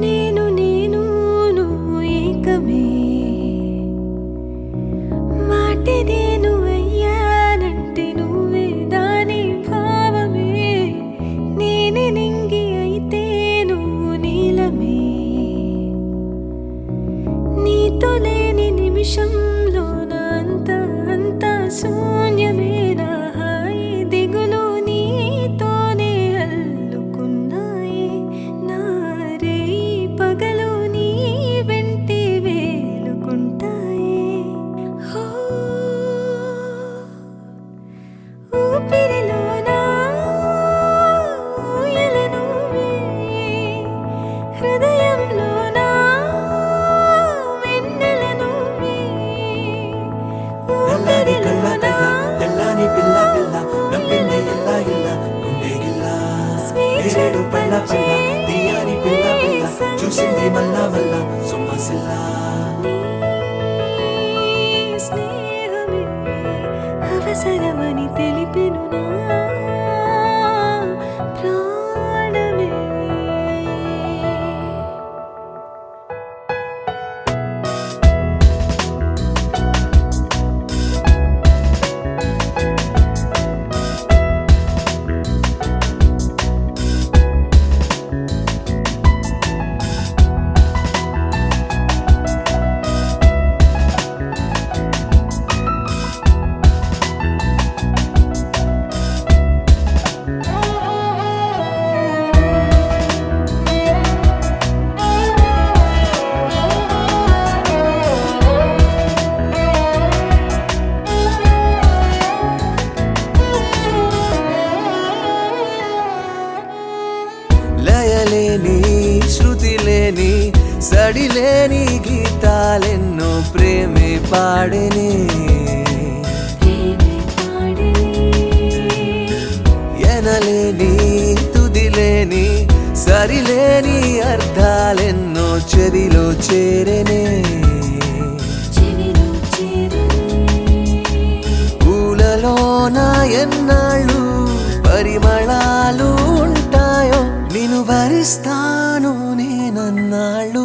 నేను నేను నువ్వు ఏకమే మాటిదేను అయ్యానంటే నువ్వే దాని భావమే నేనే నింగి అయితే నువ్వు నీలమే నీతో లేని నిమిషంలోన అంతా అంతా శూన్యమే నా హాయి దిగులు నీతోనే అల్లుకున్నాయి నా రేయి పగలు నీ వెంటే వేలుకుంటాయి హో ఊపిరిలోన ఊయల నువ్వే హృదయంలోన వెన్నెల నువ్వే తెల్లాని కళ్ళ కళ్ళ తెల్లాని పిల్ల పిల్ల నవ్వింది ఇలా ఇలా గుండె గిల్లా ఏడు పళ్ళ పళ్ళ తీయని పిల్ల పిల్ల చూసింది మళ్ళా మళ్ళా సొమ్మసిల్లా స్నేహమే అవసరమని తెలిపెను నా ప్రాణమే లయలేని శృతి లేని సడిలేని గీతాలెన్నో ప్రేమే పాడేనే ప్రేమే పాడలే ఎనలేని తుదిలేని సరిలేని అర్థాలెన్నో చెదిలో చేరేనే చెవిలో చేరలే పూలలోన ఎన్నాళ్ళు పరిమళాలు ఉంటాయో నిన్ను భరిస్తాను నేనన్నాళ్ళు